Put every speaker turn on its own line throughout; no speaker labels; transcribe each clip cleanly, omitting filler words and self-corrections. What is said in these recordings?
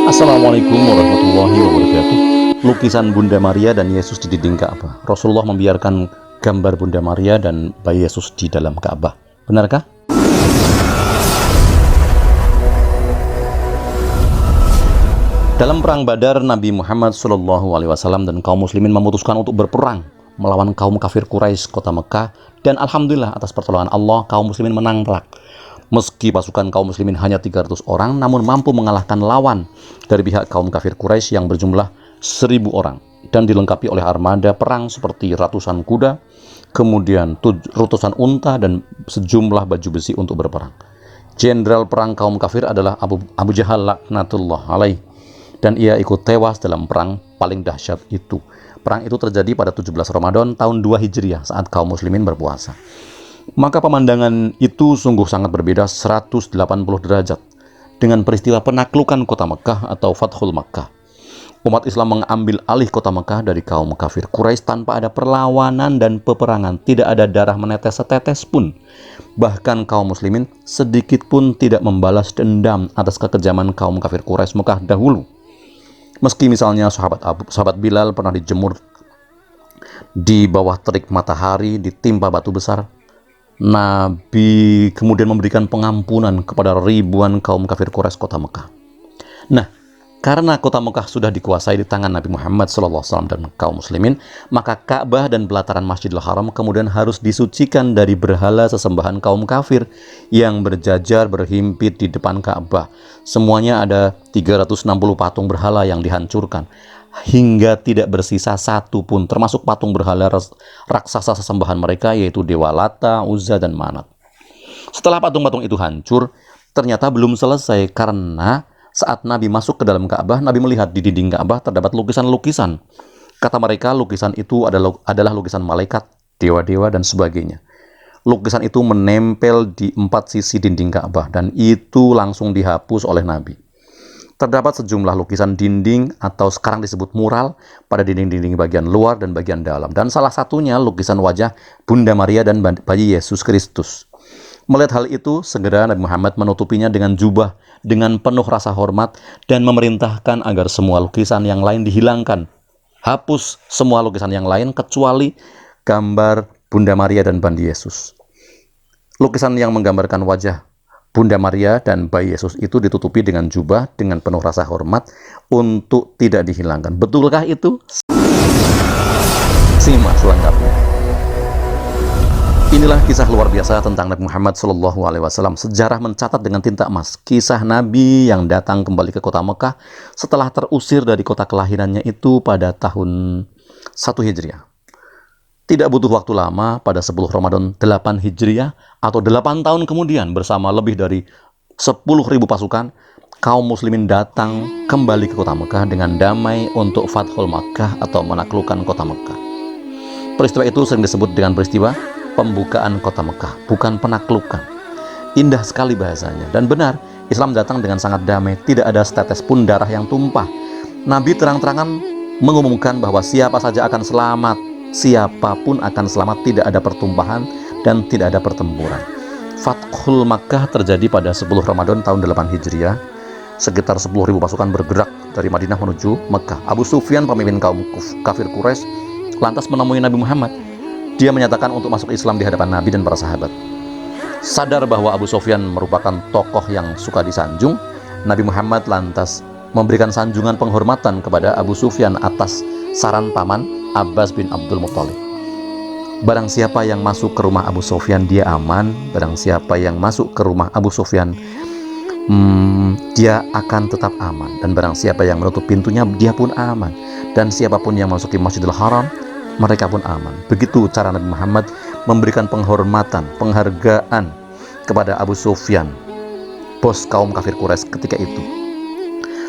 Assalamualaikum warahmatullahi wabarakatuh. Lukisan Bunda Maria dan Yesus di dinding Ka'bah. Rasulullah membiarkan gambar Bunda Maria dan bayi Yesus di dalam Ka'bah. Benarkah? Dalam perang Badar, Nabi Muhammad SAW dan kaum muslimin memutuskan untuk berperang melawan kaum kafir Quraisy kota Mekah, dan alhamdulillah atas pertolongan Allah kaum muslimin menang telak. Meski pasukan kaum muslimin hanya 300 orang, namun mampu mengalahkan lawan dari pihak kaum kafir Quraisy yang berjumlah 1.000 orang dan dilengkapi oleh armada perang seperti ratusan kuda, kemudian ratusan unta dan sejumlah baju besi untuk berperang. Jenderal perang kaum kafir adalah Abu Jahal laknatullah alaih, dan ia ikut tewas dalam perang paling dahsyat itu. Perang itu terjadi pada 17 Ramadan tahun 2 Hijriah saat kaum muslimin berpuasa. Maka pemandangan itu sungguh sangat berbeda 180 derajat dengan peristiwa penaklukan kota Mekah atau Fathul Makkah. Umat Islam mengambil alih kota Mekah dari kaum kafir Quraisy tanpa ada perlawanan dan peperangan. Tidak ada darah menetes setetes pun. Bahkan kaum muslimin sedikit pun tidak membalas dendam atas kekejaman kaum kafir Quraisy Mekah dahulu. Meski misalnya sahabat Bilal pernah dijemur di bawah terik matahari ditimpa batu besar, Nabi kemudian memberikan pengampunan kepada ribuan kaum kafir Quraisy kota Mekah. Nah, karena kota Mekah sudah dikuasai di tangan Nabi Muhammad SAW dan kaum muslimin, maka Ka'bah dan pelataran Masjidil Haram kemudian harus disucikan dari berhala sesembahan kaum kafir yang berjajar berhimpit di depan Ka'bah. Semuanya ada 360 patung berhala yang dihancurkan hingga tidak bersisa satu pun, termasuk patung berhala raksasa sesembahan mereka, yaitu Dewa Lata, Uzza, dan Manat. Setelah patung-patung itu hancur, ternyata belum selesai, karena saat Nabi masuk ke dalam Ka'bah, Nabi melihat di dinding Ka'bah terdapat lukisan-lukisan. Kata mereka, lukisan itu adalah lukisan malaikat, dewa-dewa, dan sebagainya. Lukisan itu menempel di 4 sisi dinding Ka'bah, dan itu langsung dihapus oleh Nabi. Terdapat sejumlah lukisan dinding atau sekarang disebut mural pada dinding-dinding bagian luar dan bagian dalam. Dan salah satunya lukisan wajah Bunda Maria dan bayi Yesus Kristus. Melihat hal itu, segera Nabi Muhammad menutupinya dengan jubah dengan penuh rasa hormat dan memerintahkan agar semua lukisan yang lain dihilangkan. Hapus semua lukisan yang lain kecuali gambar Bunda Maria dan bayi Yesus. Lukisan yang menggambarkan wajah Bunda Maria dan bayi Yesus itu ditutupi dengan jubah dengan penuh rasa hormat untuk tidak dihilangkan. Betulkah itu? Simak selengkapnya. Inilah kisah luar biasa tentang Nabi Muhammad SAW. Sejarah mencatat dengan tinta emas kisah Nabi yang datang kembali ke kota Mekah setelah terusir dari kota kelahirannya itu pada tahun 1 Hijriah. Tidak butuh waktu lama, pada 10 Ramadan 8 Hijriah atau 8 tahun kemudian, bersama lebih dari 10.000 pasukan, kaum muslimin datang kembali ke kota Mekah dengan damai untuk Fathul Makkah atau menaklukkan kota Mekah. Peristiwa itu sering disebut dengan peristiwa pembukaan kota Mekah, bukan penaklukan. Indah sekali bahasanya, dan benar, Islam datang dengan sangat damai, tidak ada setetes pun darah yang tumpah. Nabi terang-terangan mengumumkan bahwa siapa saja akan selamat, siapapun akan selamat, tidak ada pertumpahan dan tidak ada pertempuran. Fathul Makkah terjadi pada 10 Ramadan tahun 8 Hijriah. Sekitar 10.000 pasukan bergerak dari Madinah menuju Mekah. Abu Sufyan, pemimpin kaum kafir Quraisy, lantas menemui Nabi Muhammad. Dia menyatakan untuk masuk Islam di hadapan Nabi dan para sahabat. Sadar bahwa Abu Sufyan merupakan tokoh yang suka disanjung, Nabi Muhammad lantas memberikan sanjungan penghormatan kepada Abu Sufyan atas saran paman Abbas bin Abdul Muthalib. Barang siapa yang masuk ke rumah Abu Sufyan, dia aman. Barang siapa yang masuk ke rumah Abu Sufyan, dia akan tetap aman. Dan barang siapa yang menutup pintunya, dia pun aman. Dan siapapun yang masuki Masjidil Haram, mereka pun aman. Begitu cara Nabi Muhammad memberikan penghormatan, penghargaan kepada Abu Sufyan, bos kaum kafir Quraisy ketika itu.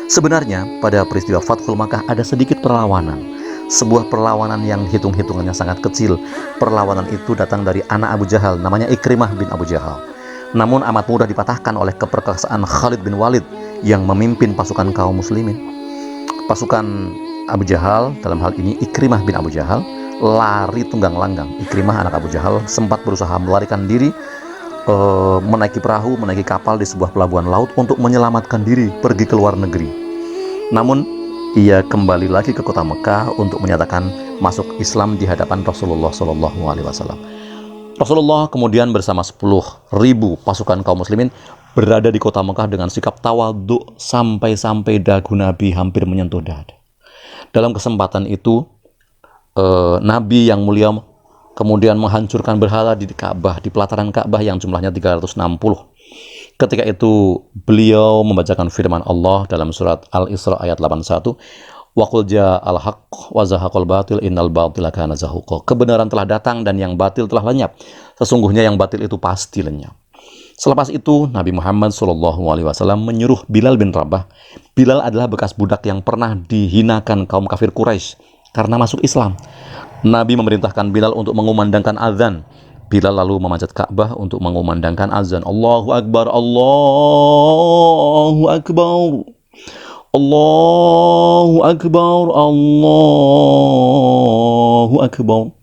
Sebenarnya pada peristiwa Fathul Makkah ada sedikit perlawanan. Sebuah perlawanan yang hitung-hitungannya sangat kecil. Perlawanan itu datang dari anak Abu Jahal, namanya Ikrimah bin Abu Jahal. Namun amat mudah dipatahkan oleh keperkasaan Khalid bin Walid yang memimpin pasukan kaum muslimin. Pasukan Abu Jahal, dalam hal ini Ikrimah bin Abu Jahal, lari tunggang langgang. Ikrimah anak Abu Jahal sempat berusaha melarikan diri, menaiki perahu, menaiki kapal di sebuah pelabuhan laut untuk menyelamatkan diri pergi ke luar negeri. Namun ia kembali lagi ke kota Mekah untuk menyatakan masuk Islam di hadapan Rasulullah SAW. Rasulullah kemudian bersama 10.000 pasukan kaum muslimin berada di kota Mekah dengan sikap tawadhu sampai-sampai dagu Nabi hampir menyentuh dada. Dalam kesempatan itu, Nabi yang mulia kemudian menghancurkan berhala di Ka'bah, di pelataran Ka'bah yang jumlahnya 360. Ketika itu beliau membacakan firman Allah dalam surat Al-Isra ayat 81, wa qul ja'al haqq wa zahaqal batil innal batila kana zahuqa. Kebenaran telah datang dan yang batil telah lenyap. Sesungguhnya yang batil itu pasti lenyap. Selepas itu Nabi Muhammad SAW menyuruh Bilal bin Rabah. Bilal adalah bekas budak yang pernah dihinakan kaum kafir Quraisy karena masuk Islam. Nabi memerintahkan Bilal untuk mengumandangkan azan. Bilal lalu memanjat Ka'bah untuk mengumandangkan azan. Allahu Akbar, Allahu Akbar, Allahu Akbar, Allahu Akbar.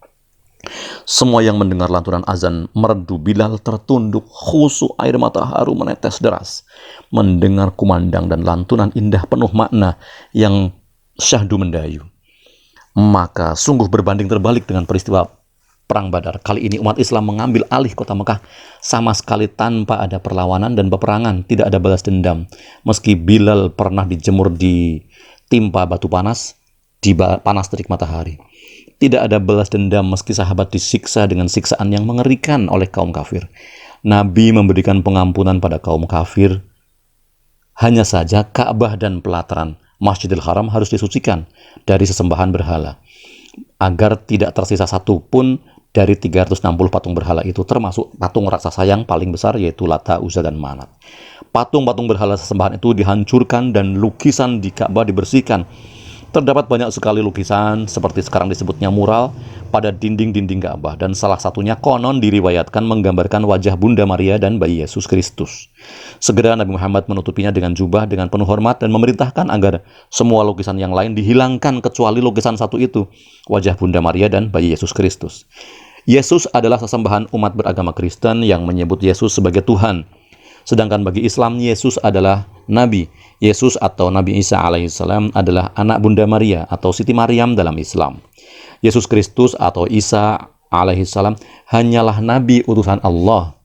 Semua yang mendengar lantunan azan merdu. Bilal tertunduk, khusyuk, air mata haru menetes deras mendengar kumandang dan lantunan indah penuh makna yang syahdu mendayu. Maka sungguh berbanding terbalik dengan peristiwa Perang Badar. Kali ini umat Islam mengambil alih kota Mekah sama sekali tanpa ada perlawanan dan peperangan, tidak ada balas dendam. Meski Bilal pernah dijemur di timpa batu panas, di panas terik matahari. Tidak ada balas dendam meski sahabat disiksa dengan siksaan yang mengerikan oleh kaum kafir. Nabi memberikan pengampunan pada kaum kafir. Hanya saja Ka'bah dan pelataran Masjidil Haram harus disucikan dari sesembahan berhala, agar tidak tersisa satu pun dari 360 patung berhala itu, termasuk patung raksasa yang paling besar yaitu Lata, Uzza, dan Manat. Patung-patung berhala sesembahan itu dihancurkan dan lukisan di Ka'bah dibersihkan. Terdapat banyak sekali lukisan seperti sekarang disebutnya mural pada dinding-dinding Ka'bah, dan salah satunya konon diriwayatkan menggambarkan wajah Bunda Maria dan bayi Yesus Kristus. Segera Nabi Muhammad menutupinya dengan jubah dengan penuh hormat dan memerintahkan agar semua lukisan yang lain dihilangkan kecuali lukisan satu itu, wajah Bunda Maria dan bayi Yesus Kristus. Yesus adalah sesembahan umat beragama Kristen yang menyebut Yesus sebagai Tuhan. Sedangkan bagi Islam, Yesus adalah Nabi. Yesus atau Nabi Isa alaihissalam adalah anak Bunda Maria atau Siti Maryam dalam Islam. Yesus Kristus atau Isa alaihissalam hanyalah Nabi utusan Allah.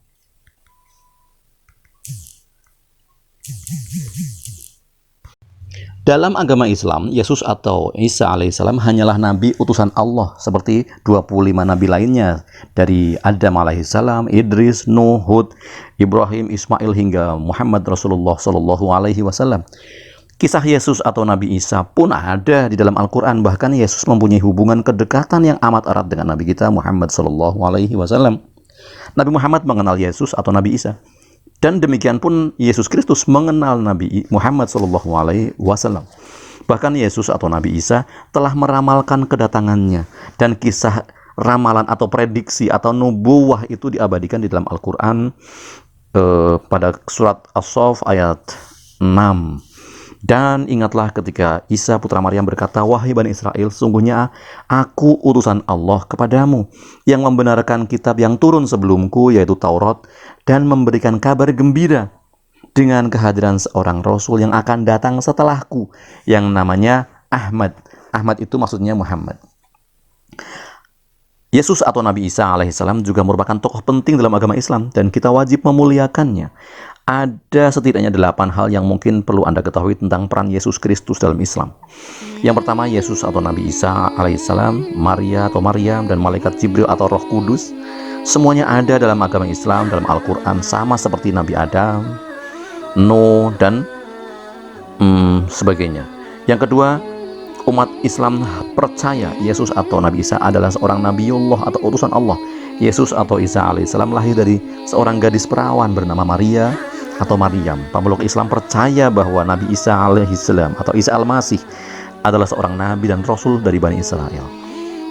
Dalam agama Islam, Yesus atau Isa alaihissalam hanyalah nabi utusan Allah seperti 25 nabi lainnya, dari Adam alaihissalam, Idris, Nuh, Hud, Ibrahim, Ismail hingga Muhammad Rasulullah sallallahu alaihi wasallam. Kisah Yesus atau Nabi Isa pun ada di dalam Al-Quran. Bahkan Yesus mempunyai hubungan kedekatan yang amat erat dengan Nabi kita Muhammad sallallahu alaihi wasallam. Nabi Muhammad mengenal Yesus atau Nabi Isa. Dan demikian pun Yesus Kristus mengenal Nabi Muhammad SAW. Bahkan Yesus atau Nabi Isa telah meramalkan kedatangannya. Dan kisah ramalan atau prediksi atau nubuwah itu diabadikan di dalam Al-Quran pada surat As-Saff ayat 6. Dan ingatlah ketika Isa putra Maryam berkata, "Wahai Bani Israel, sungguhnya aku utusan Allah kepadamu yang membenarkan kitab yang turun sebelumku, yaitu Taurat, dan memberikan kabar gembira dengan kehadiran seorang Rasul yang akan datang setelahku, yang namanya Ahmad." Ahmad itu maksudnya Muhammad. Yesus atau Nabi Isa alaihissalam juga merupakan tokoh penting dalam agama Islam dan kita wajib memuliakannya. Ada setidaknya 8 hal yang mungkin perlu Anda ketahui tentang peran Yesus Kristus dalam Islam. Yang pertama, Yesus atau Nabi Isa alaihissalam, Maria atau Maryam, dan malaikat Jibril atau Roh Kudus, semuanya ada dalam agama Islam, dalam Al-Quran, sama seperti Nabi Adam, Nuh, dan sebagainya. Yang kedua, umat Islam percaya Yesus atau Nabi Isa adalah seorang Nabiullah atau utusan Allah. Yesus atau Isa alaihissalam lahir dari seorang gadis perawan bernama Maria atau Maryam. Pemeluk Islam percaya bahwa Nabi Isa alaihissalam atau Isa al-Masih adalah seorang nabi dan rasul dari Bani Israel.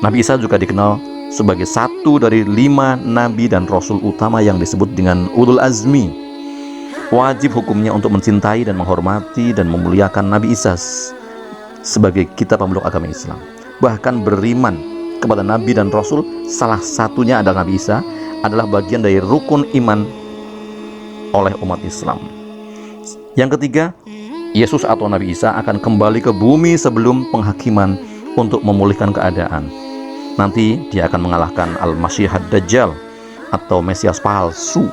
Nabi Isa juga dikenal sebagai satu dari 5 nabi dan rasul utama yang disebut dengan Ulul Azmi. Wajib hukumnya untuk mencintai dan menghormati dan memuliakan Nabi Isa sebagai kita pemeluk agama Islam. Bahkan beriman kepada nabi dan rasul, salah satunya adalah Nabi Isa, adalah bagian dari rukun iman oleh umat Islam. Yang ketiga, Yesus atau Nabi Isa akan kembali ke bumi sebelum penghakiman untuk memulihkan keadaan. Nanti dia akan mengalahkan Al-Masih Ad-Dajjal atau Mesias palsu.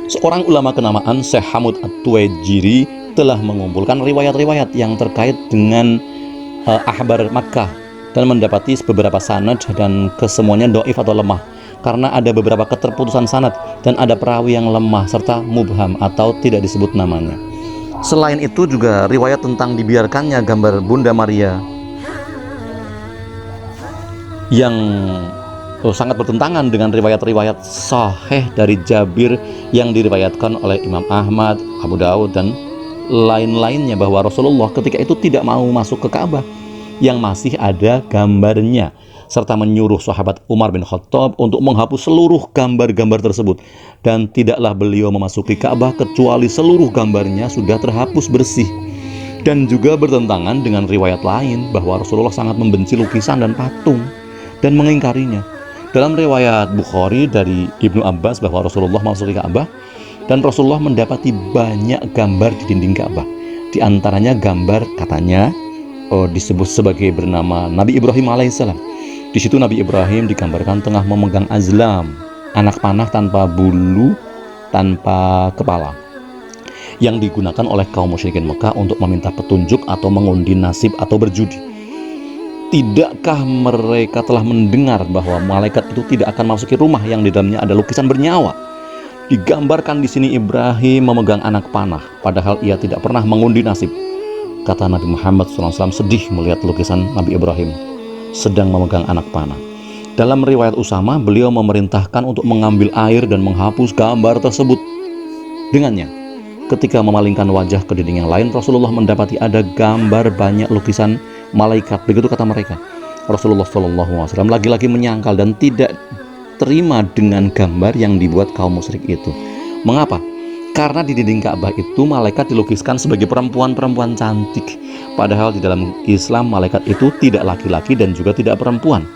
Seorang ulama kenamaan, Syekh Hamud At-Tuwaijiri, telah mengumpulkan riwayat-riwayat yang terkait dengan Ahbar Makkah dan mendapati beberapa sanad dan kesemuanya dhaif atau lemah, karena ada beberapa keterputusan sanad dan ada perawi yang lemah serta mubham atau tidak disebut namanya. Selain itu juga riwayat tentang dibiarkannya gambar Bunda Maria yang sangat bertentangan dengan riwayat-riwayat sahih dari Jabir yang diriwayatkan oleh Imam Ahmad, Abu Daud dan lain-lainnya, bahwa Rasulullah ketika itu tidak mau masuk ke Ka'bah yang masih ada gambarnya, serta menyuruh sahabat Umar bin Khattab untuk menghapus seluruh gambar-gambar tersebut, dan tidaklah beliau memasuki Ka'bah kecuali seluruh gambarnya sudah terhapus bersih. Dan juga bertentangan dengan riwayat lain bahwa Rasulullah sangat membenci lukisan dan patung dan mengingkarinya. Dalam riwayat Bukhari dari Ibnu Abbas bahwa Rasulullah memasuki Ka'bah dan Rasulullah mendapati banyak gambar di dinding Ka'bah. Di antaranya gambar katanya disebut sebagai bernama Nabi Ibrahim alaihissalam. Di situ Nabi Ibrahim digambarkan tengah memegang azlam, anak panah tanpa bulu, tanpa kepala, yang digunakan oleh kaum musyrikin Mekah untuk meminta petunjuk atau mengundi nasib atau berjudi. Tidakkah mereka telah mendengar bahwa malaikat itu tidak akan memasuki rumah yang di dalamnya ada lukisan bernyawa? Digambarkan di sini Ibrahim memegang anak panah, padahal ia tidak pernah mengundi nasib. Kata Nabi Muhammad SAW sedih melihat lukisan Nabi Ibrahim sedang memegang anak panah. Dalam riwayat Usama, beliau memerintahkan untuk mengambil air dan menghapus gambar tersebut dengannya. Ketika memalingkan wajah ke dinding yang lain, Rasulullah mendapati ada gambar banyak lukisan malaikat. Begitu kata mereka. Rasulullah SAW lagi-lagi menyangkal dan tidak terima dengan gambar yang dibuat kaum musyrik itu. Mengapa? Karena di dinding Ka'bah itu malaikat dilukiskan sebagai perempuan-perempuan cantik. Padahal di dalam Islam malaikat itu tidak laki-laki dan juga tidak perempuan.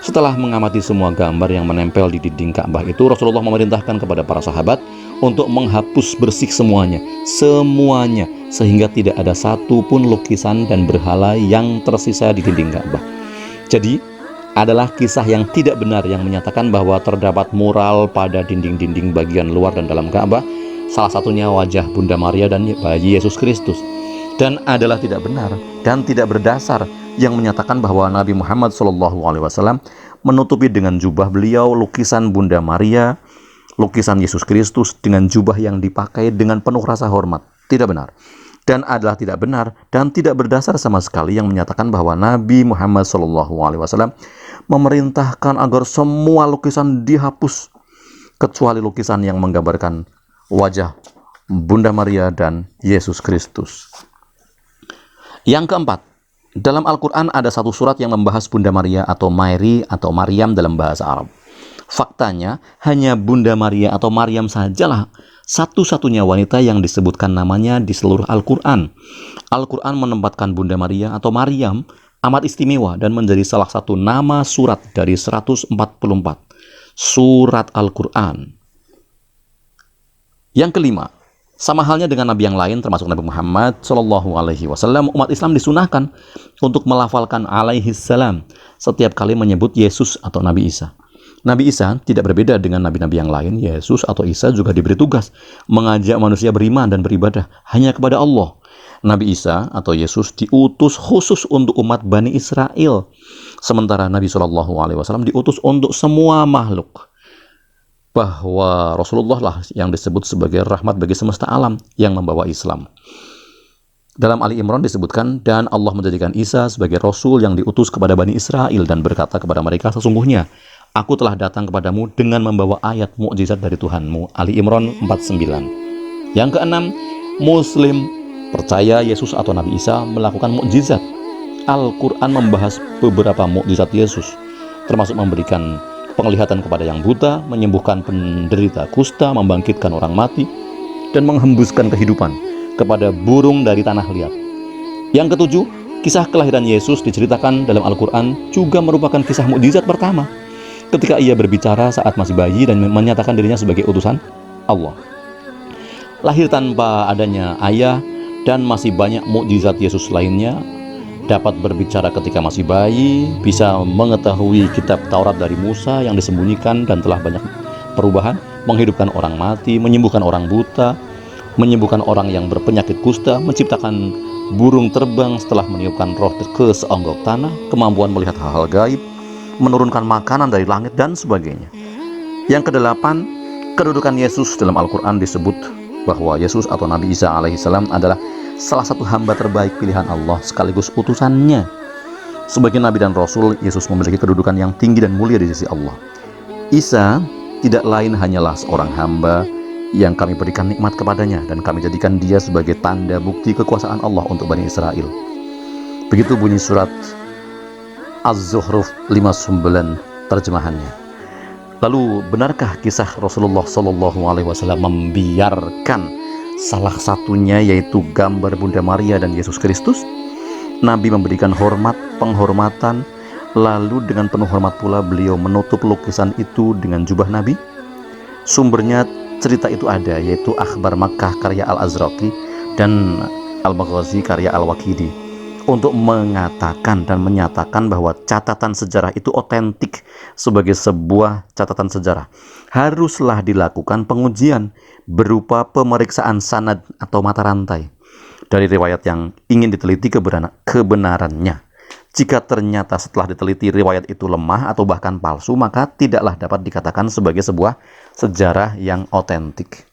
Setelah mengamati semua gambar yang menempel di dinding Ka'bah itu, Rasulullah memerintahkan kepada para sahabat untuk menghapus bersih semuanya, sehingga tidak ada satu pun lukisan dan berhala yang tersisa di dinding Ka'bah. Jadi, adalah kisah yang tidak benar yang menyatakan bahwa terdapat mural pada dinding-dinding bagian luar dan dalam Ka'bah, salah satunya wajah Bunda Maria dan bayi Yesus Kristus. Dan adalah tidak benar dan tidak berdasar yang menyatakan bahwa Nabi Muhammad SAW menutupi dengan jubah beliau lukisan Bunda Maria, lukisan Yesus Kristus dengan jubah yang dipakai dengan penuh rasa hormat. Tidak benar. Dan adalah tidak benar dan tidak berdasar sama sekali yang menyatakan bahwa Nabi Muhammad SAW memerintahkan agar semua lukisan dihapus kecuali lukisan yang menggambarkan wajah Bunda Maria dan Yesus Kristus. Yang keempat, dalam Al-Quran ada satu surat yang membahas Bunda Maria atau Mary atau Maryam dalam bahasa Arab. Faktanya, hanya Bunda Maria atau Maryam sajalah satu-satunya wanita yang disebutkan namanya di seluruh Al-Quran. Al-Quran menempatkan Bunda Maria atau Maryam amat istimewa dan menjadi salah satu nama surat dari 144 surat Al-Quran. Yang kelima, sama halnya dengan nabi yang lain termasuk Nabi Muhammad SAW, umat Islam disunahkan untuk melafalkan alaihissalam setiap kali menyebut Yesus atau Nabi Isa. Nabi Isa tidak berbeda dengan nabi-nabi yang lain. Yesus atau Isa juga diberi tugas mengajak manusia beriman dan beribadah hanya kepada Allah. Nabi Isa atau Yesus diutus khusus untuk umat Bani Israel, sementara Nabi SAW diutus untuk semua makhluk. Bahwa Rasulullah lah yang disebut sebagai rahmat bagi semesta alam yang membawa Islam. Dalam Ali Imran disebutkan, dan Allah menjadikan Isa sebagai Rasul yang diutus kepada Bani Israel dan berkata kepada mereka, sesungguhnya Aku telah datang kepadamu dengan membawa ayat mukjizat dari Tuhanmu. Ali Imran 49. Yang keenam, Muslim percaya Yesus atau Nabi Isa melakukan mukjizat. Al-Quran membahas beberapa mukjizat Yesus, termasuk memberikan penglihatan kepada yang buta, menyembuhkan penderita kusta, membangkitkan orang mati, dan menghembuskan kehidupan kepada burung dari tanah liat. Yang ketujuh, Kisah kelahiran Yesus diceritakan dalam Al-Quran juga merupakan kisah mukjizat pertama ketika ia berbicara saat masih bayi dan menyatakan dirinya sebagai utusan Allah. Lahir tanpa adanya ayah dan masih banyak mukjizat Yesus lainnya, dapat berbicara ketika masih bayi, bisa mengetahui kitab Taurat dari Musa yang disembunyikan dan telah banyak perubahan, menghidupkan orang mati, menyembuhkan orang buta, menyembuhkan orang yang berpenyakit kusta, menciptakan burung terbang setelah meniupkan roh ke seonggok tanah, kemampuan melihat hal-hal gaib, menurunkan makanan dari langit, dan sebagainya. Yang kedelapan, kedudukan Yesus dalam Al-Quran disebut bahwa Yesus atau Nabi Isa alaihissalam adalah salah satu hamba terbaik pilihan Allah sekaligus utusannya. Sebagai Nabi dan Rasul, Yesus memiliki kedudukan yang tinggi dan mulia di sisi Allah. Isa tidak lain hanyalah seorang hamba yang kami berikan nikmat kepadanya dan kami jadikan dia sebagai tanda bukti kekuasaan Allah untuk Bani Israel. Begitu bunyi surat Az-Zukhruf 59 terjemahannya. Lalu benarkah kisah Rasulullah SAW membiarkan salah satunya yaitu gambar Bunda Maria dan Yesus Kristus? Nabi memberikan penghormatan, lalu dengan penuh hormat pula beliau menutup lukisan itu dengan jubah Nabi. Sumbernya cerita itu ada, yaitu Akhbar Makkah karya Al-Azraqi dan Al-Maghazi karya Al-Waqidi, untuk mengatakan dan menyatakan bahwa catatan sejarah itu otentik sebagai sebuah catatan sejarah. Haruslah dilakukan pengujian berupa pemeriksaan sanad atau mata rantai dari riwayat yang ingin diteliti kebenarannya. Jika ternyata setelah diteliti riwayat itu lemah atau bahkan palsu, maka tidaklah dapat dikatakan sebagai sebuah sejarah yang otentik.